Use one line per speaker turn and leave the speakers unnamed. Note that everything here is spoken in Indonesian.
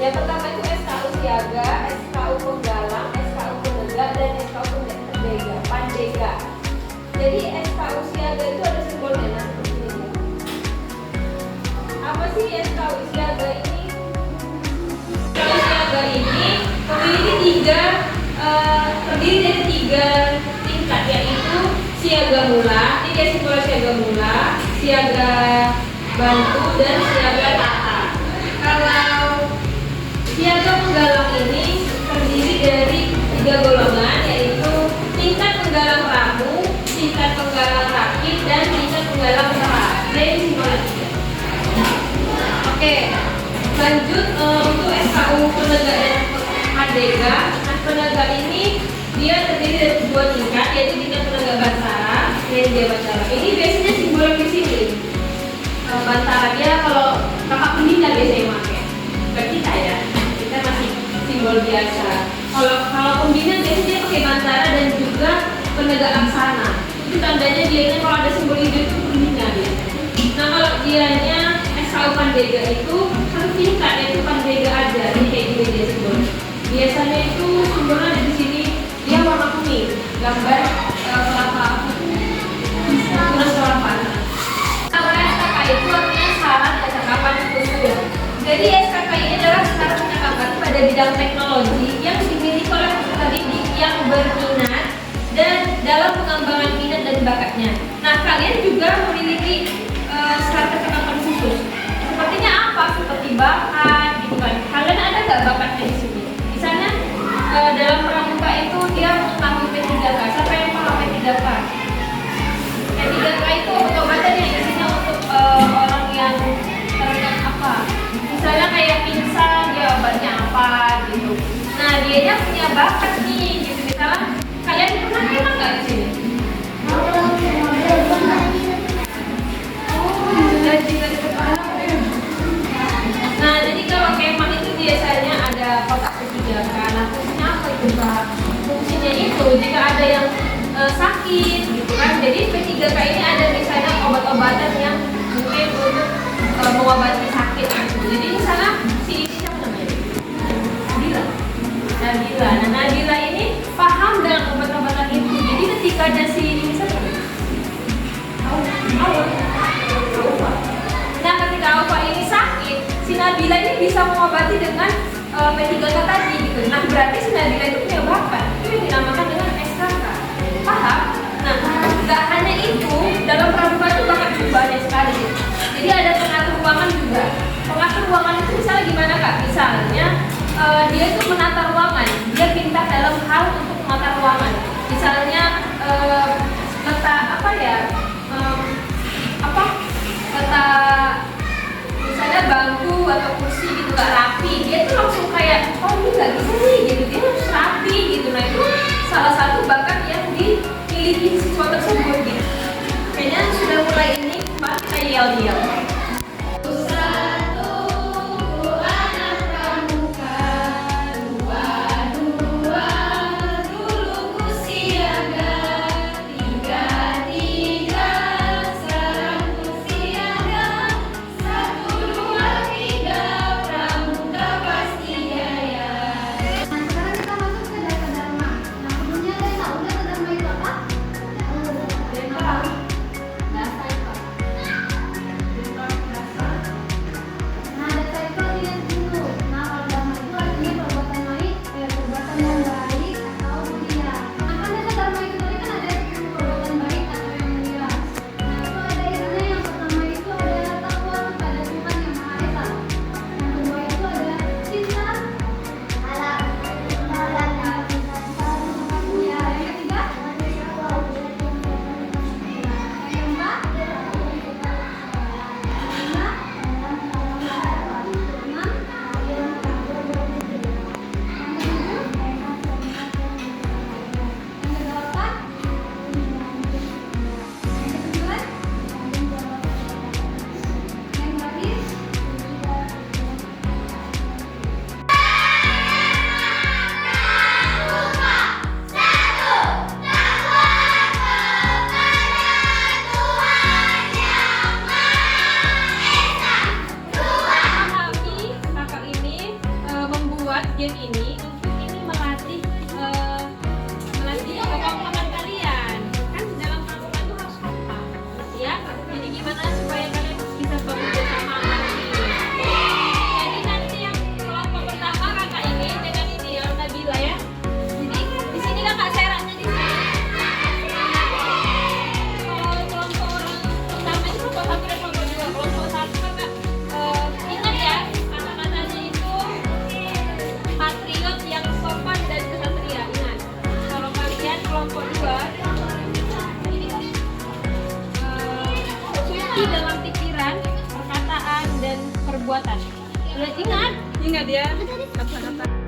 Yang pertama itu SKU siaga, SKU penggalang, SKU penegak, dan SKU pandega. Jadi SKU siaga itu ada simbolnya, nah seperti ini. Apa sih SKU siaga ini? SKU siaga ini terdiri dari tiga tingkat, yaitu siaga mula. Ini dia simbol siaga mula, siaga bantu, dan siaga tata. Kalau siaga penggalang ini terdiri dari tiga golongan, yaitu tingkat penggalang ramu, tingkat penggalang rakit, dan tingkat penggalang serah. Jadi simbolnya tiga. Oke, lanjut untuk SKU penegak dan pandega. Nah, penegak ini dia terdiri dari dua tingkat, yaitu tingkat penegak bantara dan dia bantara. Ini biasanya simbol di sini. Bantara dia kalau kakak pendidikan biasanya pakai. Bukan kita ya, kita masih simbol biasa. Kalau pembina biasanya dia pakai bantara dan juga penegak laksana. Itu tandanya dia ini kalau ada simbol hijau itu pembina dia. Nah, kalau dianya SKU pandega itu satu tingkat, yaitu pandega aja. Ini kayak gini dia simbol. Biasanya itu simbolnya ada di sini, dia warna kuning, gambar kelapa terus kelapa. Kalau SKK itu artinya syarat kecakapan usul. Jadi SKK ini adalah syarat kecakapan pada bidang teknologi yang dimiliki oleh peserta didik yang berminat dan dalam pengembangan minat dan bakatnya. Nah, kalian juga memiliki syarat kecakapan khusus. Sepertinya apa? Seperti bakat, gitu kan? Kalian ada nggak bakatnya di sini? Misalnya dalam pramuka itu dia mengetahui P3K. Siapa yang paham P3K? P3K itu obat-obatan yang isinya untuk orang yang terkena apa? Misalnya kayak pingsan, dia obatnya apa gitu. Nah, dianya punya bakat nih, gitu. Misalnya kalian pernah kenal nggak di sini? Nah, jadi kalau kemah itu biasanya ada kotak P3K. Nah, fungsinya apa itu, Pak? Fungsinya itu jika ada yang sakit gitu kan. Jadi P3K ini ada misalnya obat-obatan yang mungkin untuk mengobati sakit gitu. Jadi misalnya si ini siapa namanya? Nabila. Nah, Nabila ini paham dengan obat-obatan itu. Jadi ketika ada si ini siapa? Nah, ketika Alfa ini sakit, si Nabila ini bisa mengobati dengan P3K tadi gitu. Nah, berarti si Nabila itu punya bakat. Itu yang dinamakan dengan SKK. Paham? Nah, nggak hanya itu, dalam pramuka itu bakat itu banyak sekali. Jadi ada pengatur ruangan juga. Pengatur ruangan itu misalnya gimana, Kak? Misalnya dia itu menata ruangan. Dia pintar dalam hal untuk menata ruangan. Misalnya misalnya bangku atau kursi gitu gak rapi, dia tuh langsung kayak, oh ini gak bisa nih gitu, dia harus rapi gitu. Nah, itu salah satu bakat yang dimiliki siswa tersebut gitu. Kayaknya sudah mulai ini, mari kita yel-yel. game ini untuk ini melatih kekompakan kalian. Kan dalam kelompok itu harus kompak, ya. Jadi gimana supaya kalian bisa bekerja sama nanti. Jadi nanti yang kelompok pertama kakak ini dengan ini yang Nabila ya. Jadi di sini kakak seraknya di sini. Kalau kelompok orang pertama itu kelompok satu dan kelompok dua. Kelompok satu kakak ingat ya kata-katanya itu patriot yang sopan dan kesatria. Ingat. Kalau kalian kelompok dua ini suci dalam pikiran, perkataan dan perbuatan. Ingat ya kata-kata.